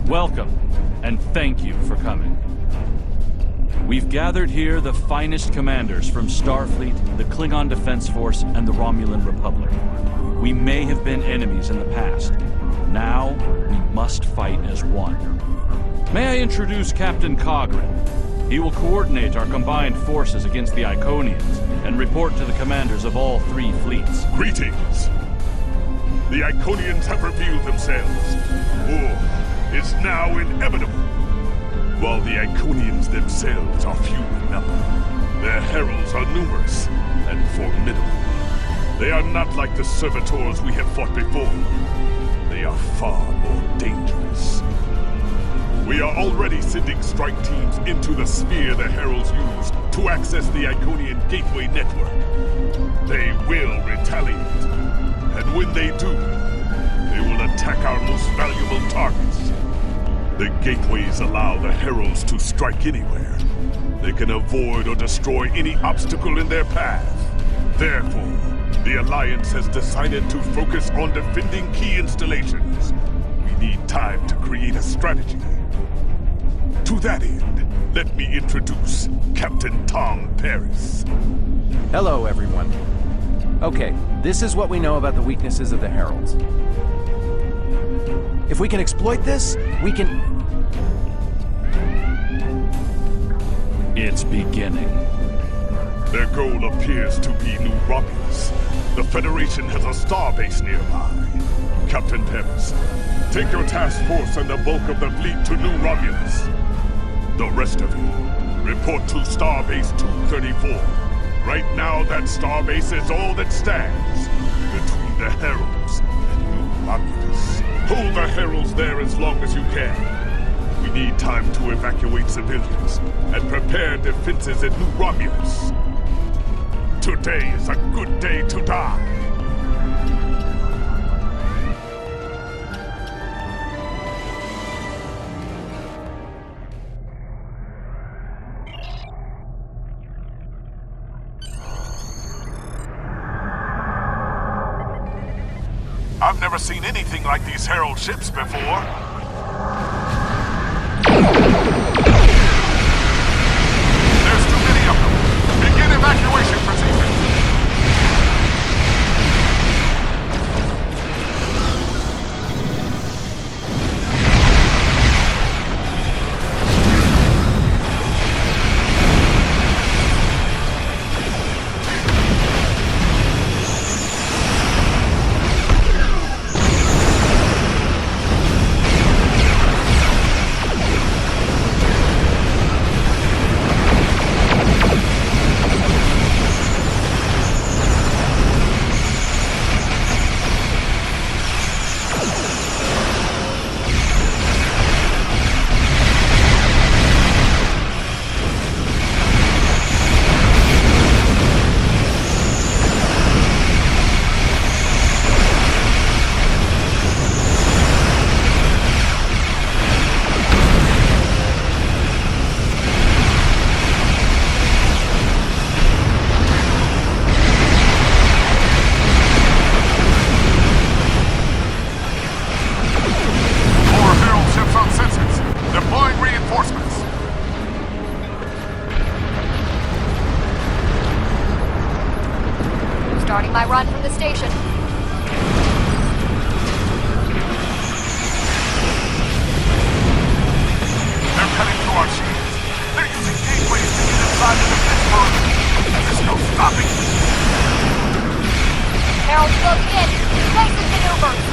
Welcome, and thank you for coming. We've gathered here the finest commanders from Starfleet, the Klingon Defense Force, and the Romulan Republic. We may have been enemies in the past. Now, we must fight as one. May I introduce Captain Cogran? He will coordinate our combined forces against the Iconians and report to the commanders of all 3 fleets. Greetings. The Iconians have revealed themselves. War is now inevitable. While the Iconians themselves are few in number, their heralds are numerous and formidable. They are not like the servitors we have fought before. They are far more dangerous. We are already sending strike teams into the sphere the heralds use to access the Iconian Gateway network. They will retaliate. And when they do, they will attack our most valuable targets. The gateways allow the heralds to strike anywhere. They can avoid or destroy any obstacle in their path. Therefore, the Alliance has decided to focus on defending key installations. We need time to create a strategy. To that end, let me introduce Captain Tom Paris. Hello, everyone. Okay, this is what we know about the weaknesses of the Heralds. If we can exploit this, we can... It's beginning. Their goal appears to be New Romulus. The Federation has a starbase nearby. Captain Paris, take your task force and the bulk of the fleet to New Romulus. The rest of you, report to Starbase 234. Right now, that starbase is all that stands between the Heralds and New Romulus. Hold the Heralds there as long as you can. We need time to evacuate civilians and prepare defenses in New Romulus. Today is a good day to die. I've never seen anything like these Herald ships before. There's too many of them. Begin evacuation procedures. Starting my run from the station. They're cutting through our shields. They're using gateways to get inside the defense perimeter. There's no stopping. Herald closing in. Basic maneuvers.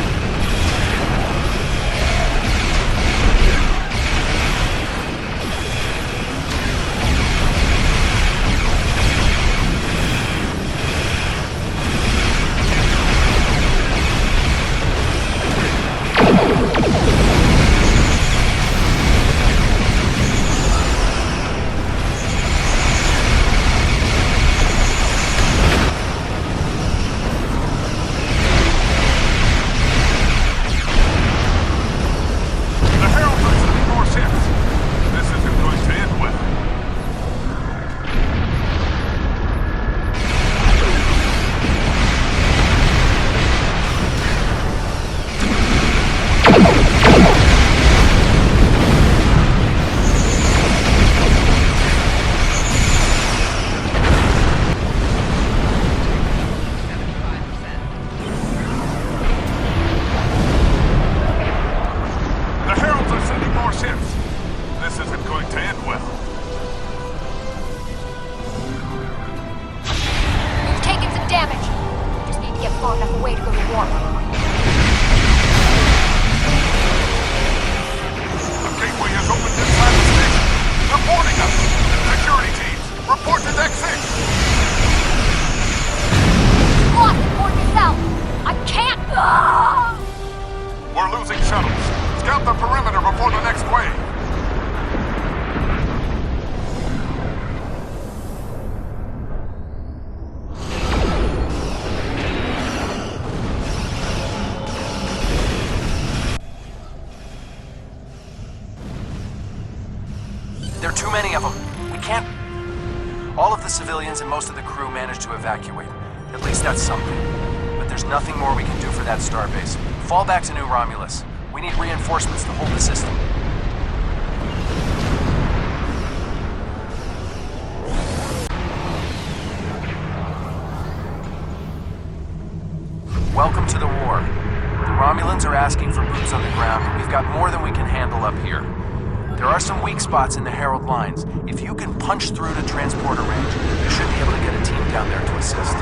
out the perimeter before the next wave. There are too many of them. We can't... All of the civilians and most of the crew managed to evacuate. At least that's something. But there's nothing more we can do for that starbase. Fall back to New Romulus. We need reinforcements to hold the system. Welcome to the war. The Romulans are asking for boots on the ground, and we've got more than we can handle up here. There are some weak spots in the Herald lines. If you can punch through to transporter range, you should be able to get a team down there to assist.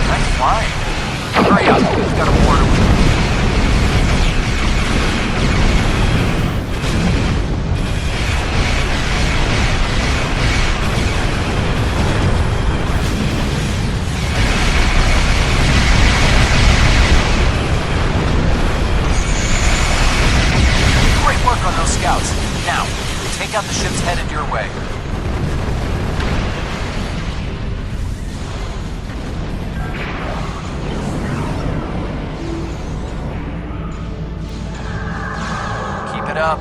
Nice flying. Hurry up, we've got a border with them. On those scouts. Now, take out the ships headed your way. Keep it up.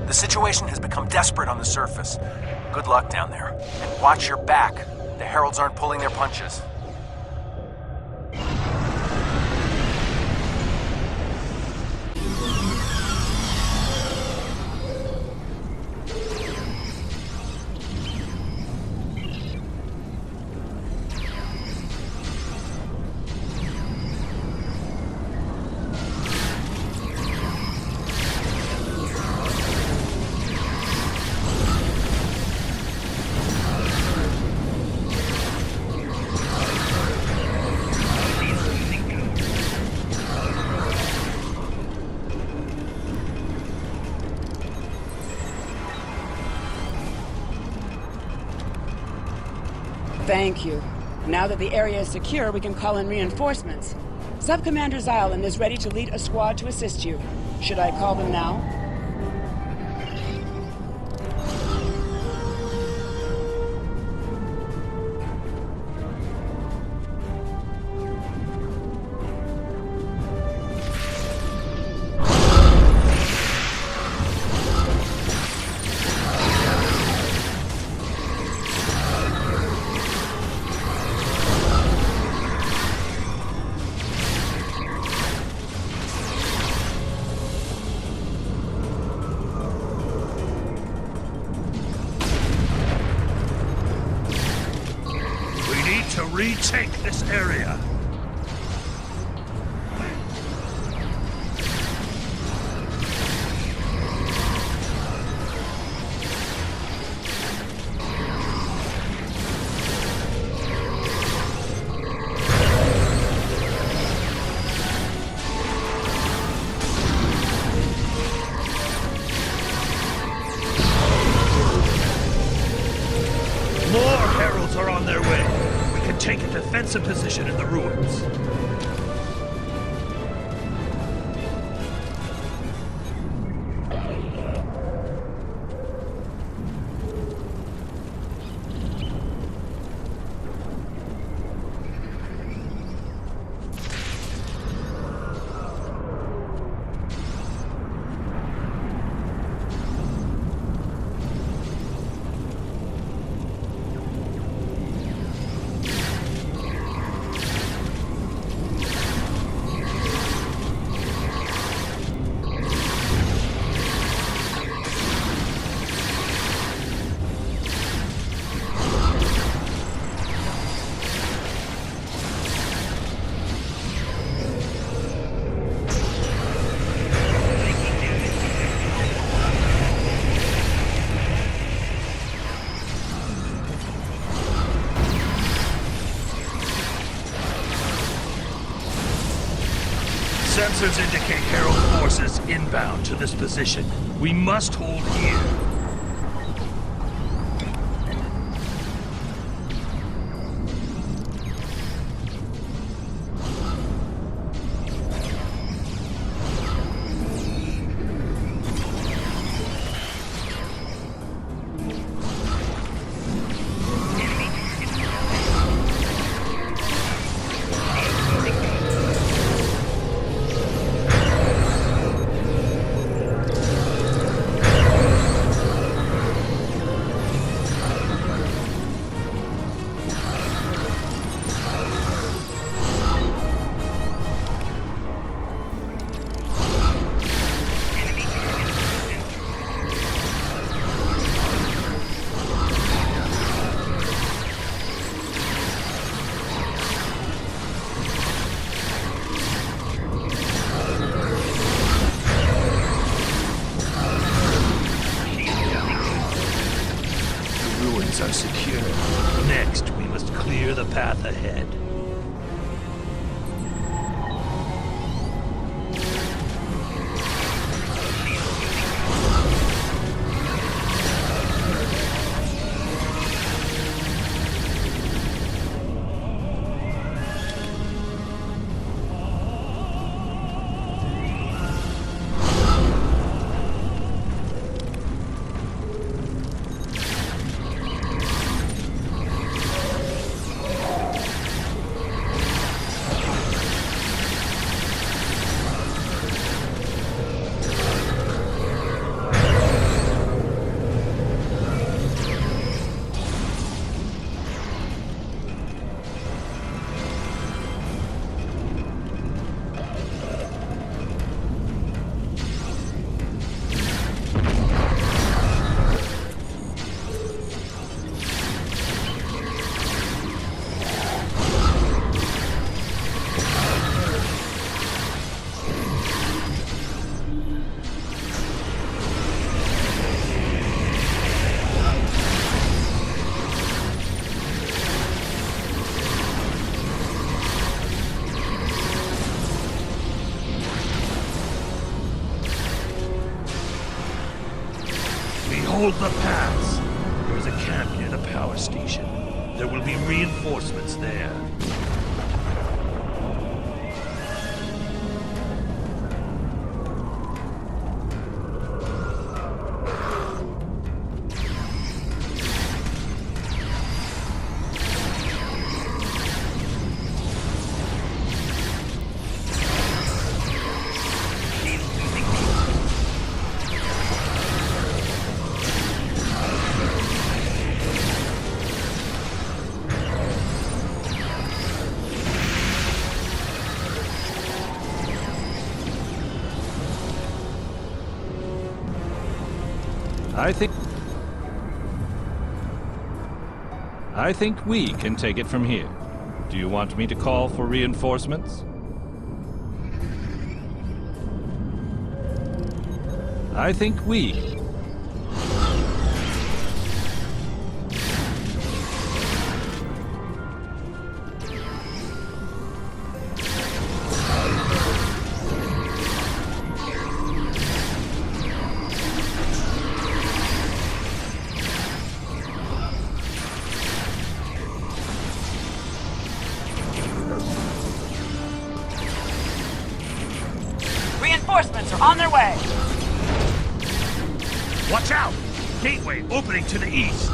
The situation has become desperate on the surface. Good luck down there. And watch your back. The Heralds aren't pulling their punches. Thank you. Now that the area is secure, we can call in reinforcements. Sub-Commander Xylan is ready to lead a squad to assist you. Should I call them now? to retake this area. More heralds are on their way. We can take a defensive position in the ruins. Sensors indicate Herald forces inbound to this position. We must hold here. Are secure. Next, we must clear the path ahead. Hold the pass. There is a camp near the power station. There will be reinforcements there. I think we can take it from here. Do you want me to call for reinforcements? I think we. Reinforcements are on their way. Watch out! Gateway opening to the east.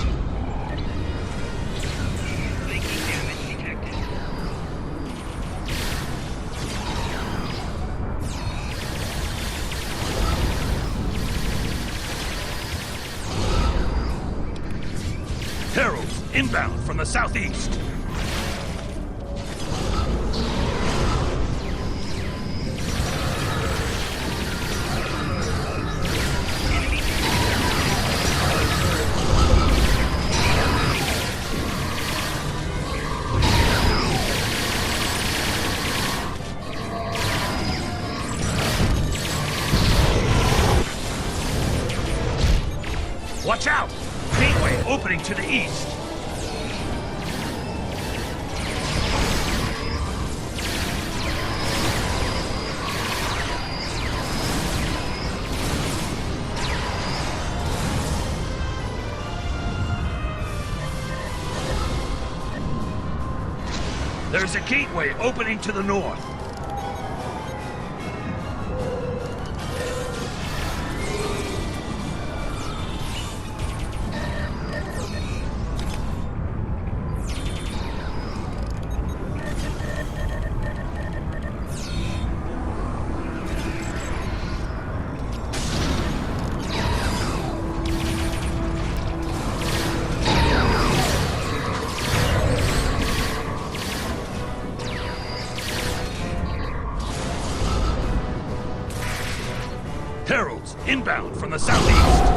Heralds inbound from the southeast. Watch out! Gateway opening to the east. There's a gateway opening to the north. Heralds inbound from the southeast.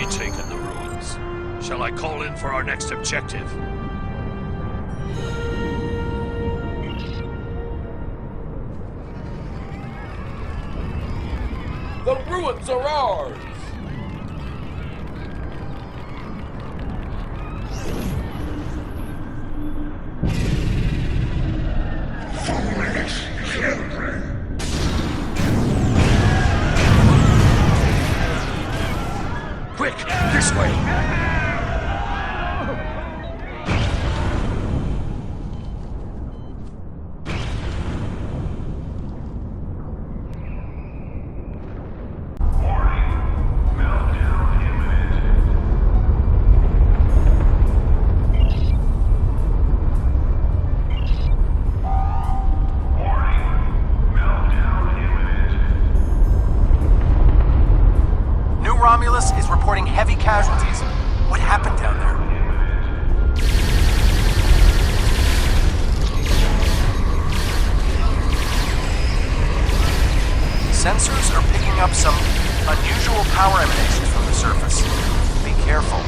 Taken the ruins. Shall I call in for our next objective? The ruins are ours! Quick, this way! Romulus is reporting heavy casualties. What happened down there? Sensors are picking up some unusual power emanations from the surface. Be careful.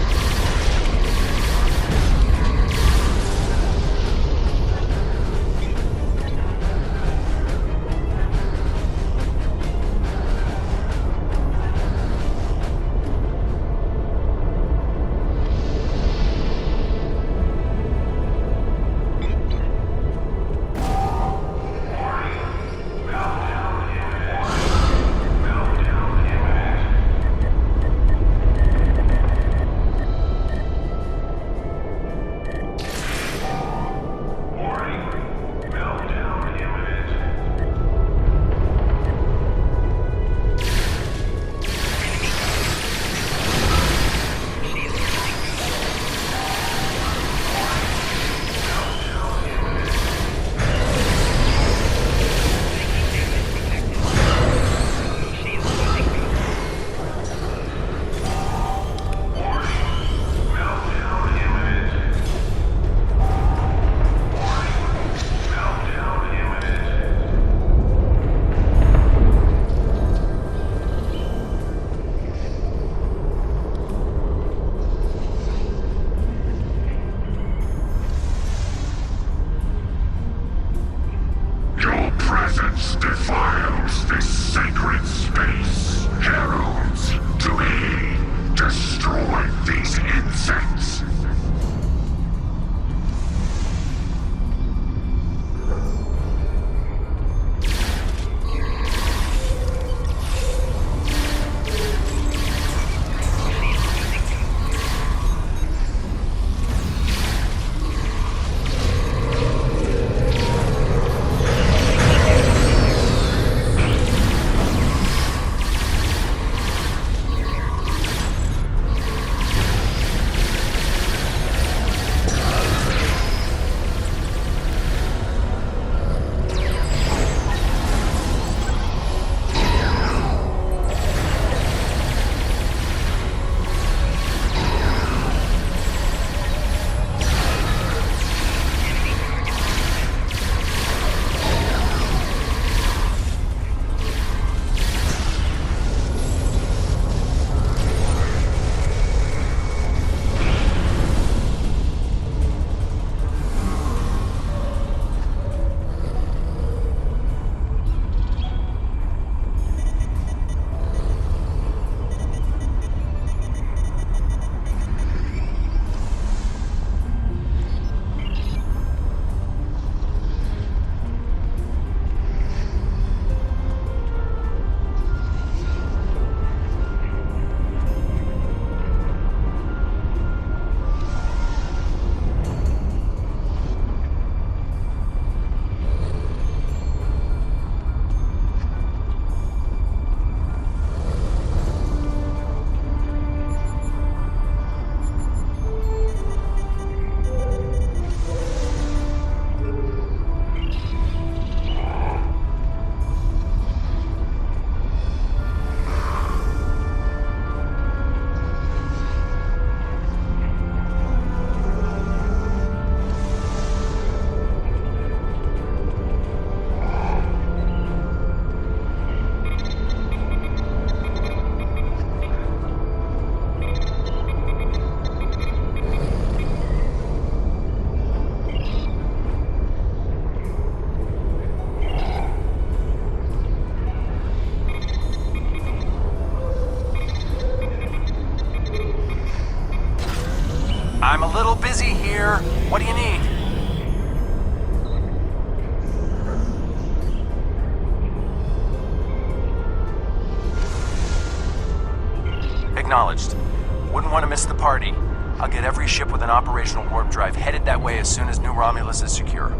I'm a little busy here. What do you need? Acknowledged. Wouldn't want to miss the party. I'll get every ship with an operational warp drive headed that way as soon as New Romulus is secure.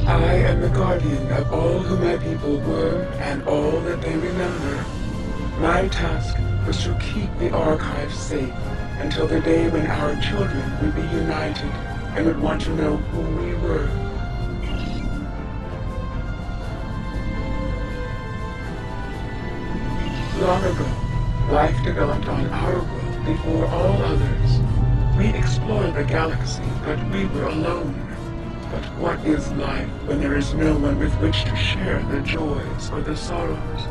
I am the guardian of all who my people were and all that they remember. My task was to keep the archive safe until the day when our children would be united and would want to know who we were. Long ago, life developed on our world before all others. We explored the galaxy, but we were alone. But what is life when there is no one with which to share the joys or the sorrows?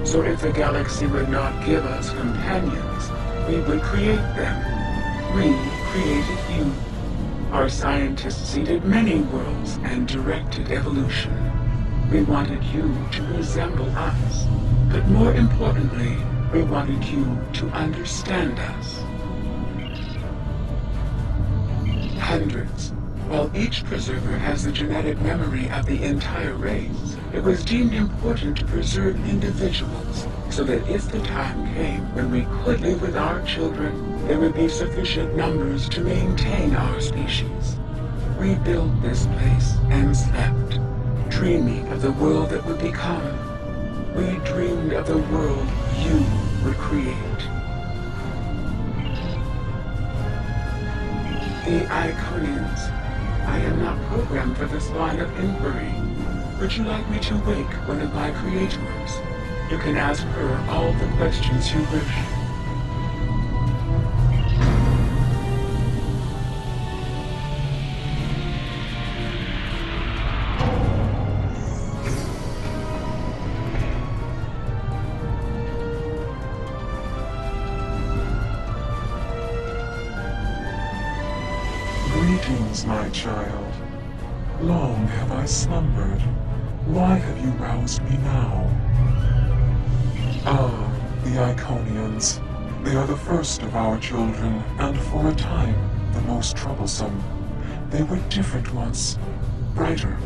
So if the galaxy would not give us companions, we would create them. We created you. Our scientists seeded many worlds and directed evolution. We wanted you to resemble us. But more importantly, we wanted you to understand us. Hundreds. While each preserver has the genetic memory of the entire race, it was deemed important to preserve individuals so that if the time came when we could live with our children, there would be sufficient numbers to maintain our species. We built this place and slept, dreaming of the world that would become. We dreamed of the world you would create. The Iconians. I am not programmed for this line of inquiry. Would you like me to wake one of my creators? You can ask her all the questions you wish. Greetings, my child. Long have I slumbered. Why have you roused me now? Ah, the Iconians. They are the first of our children, and for a time, the most troublesome. They were different once, brighter.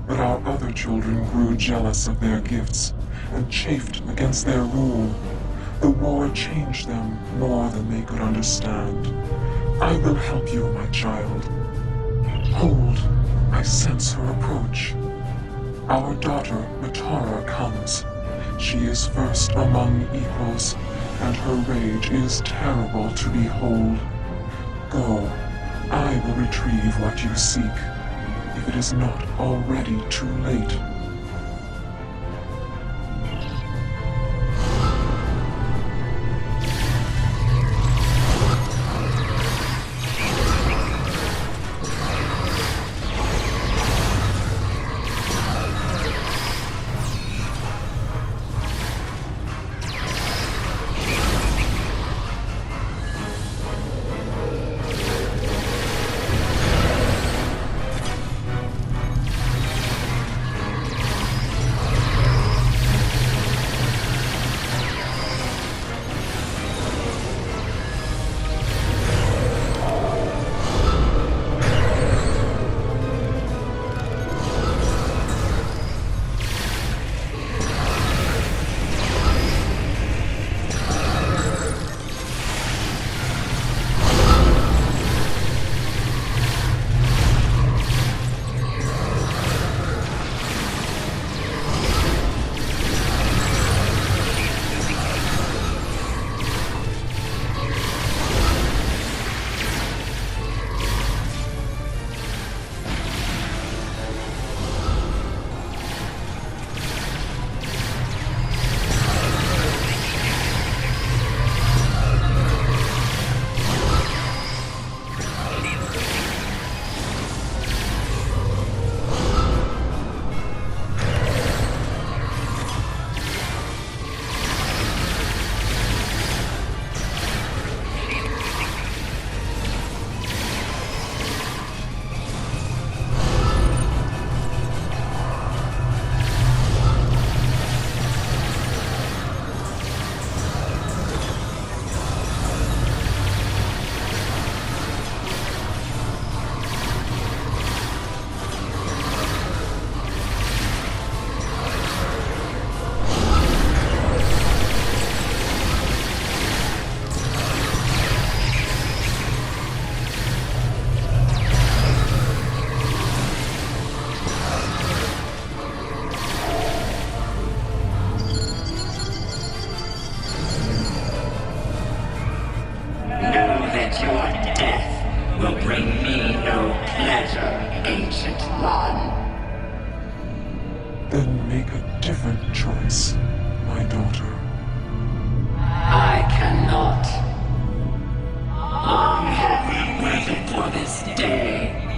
But our other children grew jealous of their gifts, and chafed against their rule. The war changed them more than they could understand. I will help you, my child. Hold, I sense her approach. Our daughter, Matara, comes. She is first among equals, and her rage is terrible to behold. Go, I will retrieve what you seek, if it is not already too late.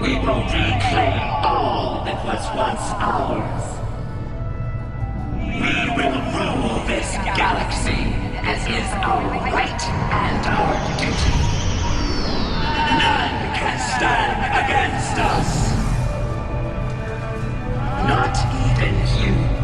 We will reclaim all that was once ours. We will rule this galaxy as is our right and our duty. None can stand against us. Not even you.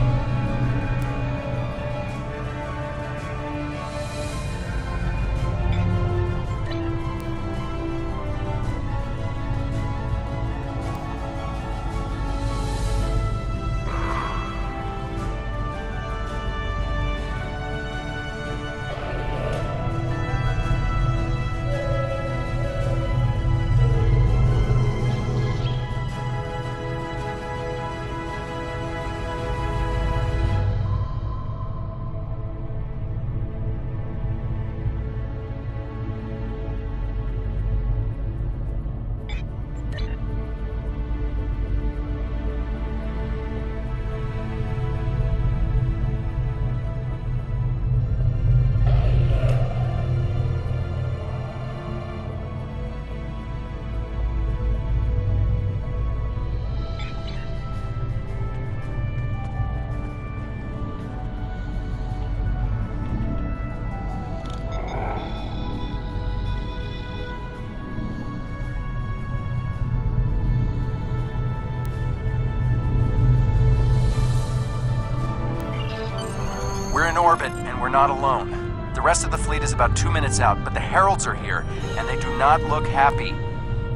We're in orbit, and we're not alone. The rest of the fleet is about 2 minutes out, but the Heralds are here, and they do not look happy.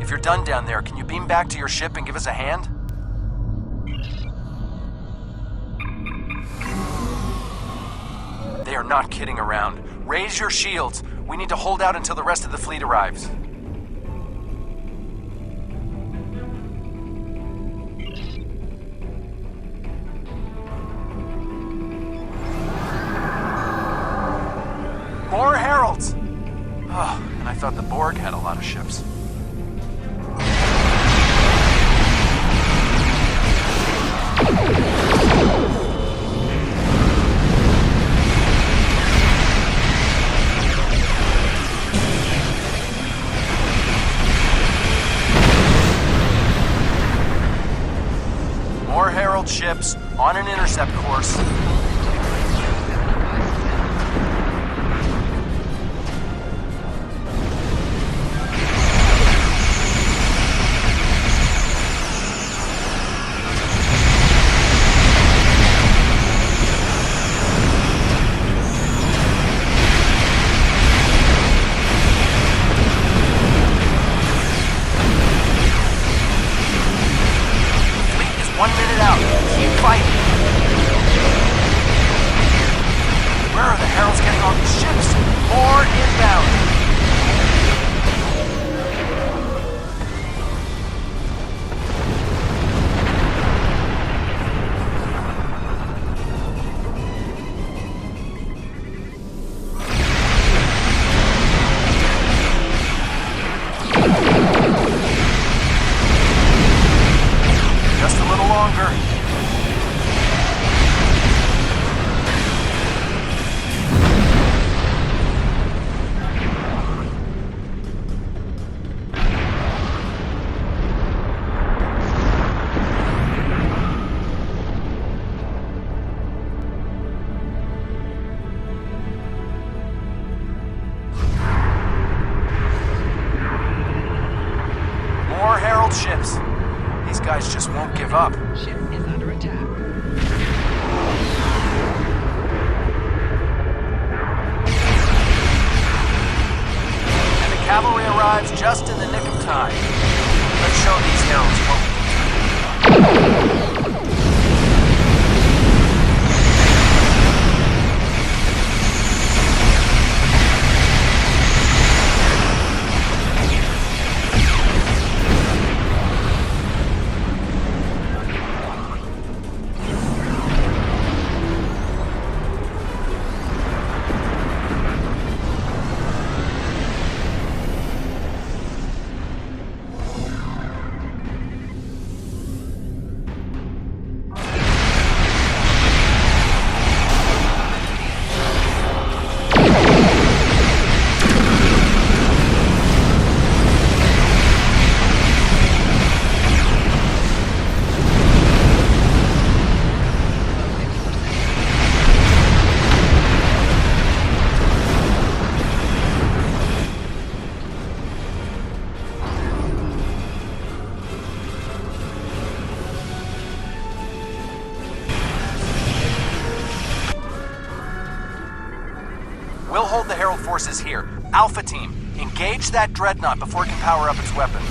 If you're done down there, can you beam back to your ship and give us a hand? They are not kidding around. Raise your shields. We need to hold out until the rest of the fleet arrives. More Heralds! Oh, and I thought the Borg had a lot of ships. More Herald ships on an intercept course. Ships. These guys just won't give up. Ship is under attack. And the cavalry arrives just in the nick of time. Let's show these Heralds what we can do. forces here. Alpha Team, engage that dreadnought before it can power up its weapons.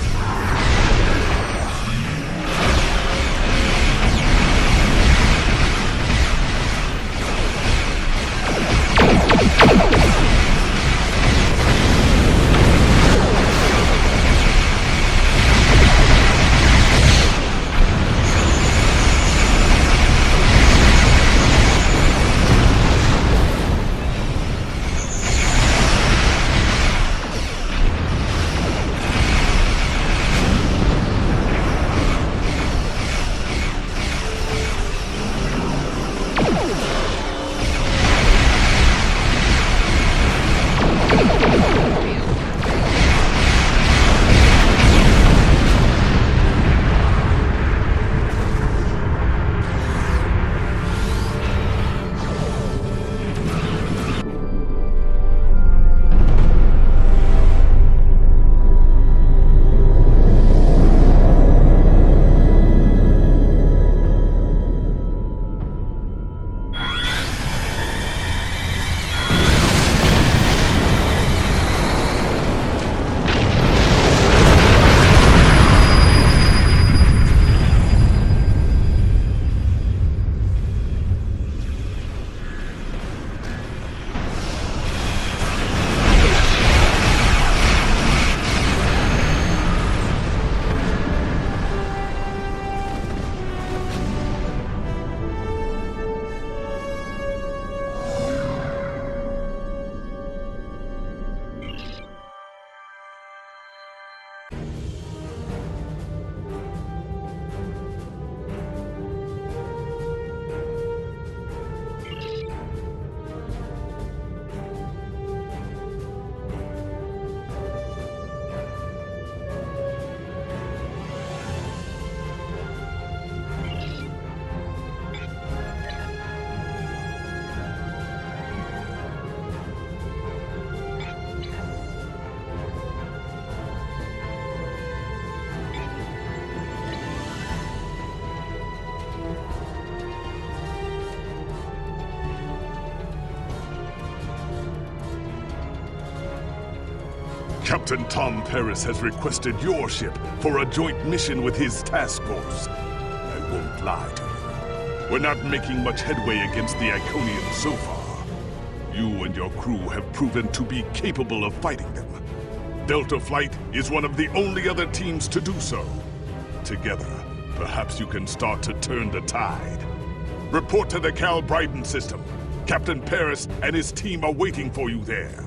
Captain Tom Paris has requested your ship for a joint mission with his task force. I won't lie to you. We're not making much headway against the Iconians so far. You and your crew have proven to be capable of fighting them. Delta Flight is one of the only other teams to do so. Together, perhaps you can start to turn the tide. Report to the Cal Bryden system. Captain Paris and his team are waiting for you there.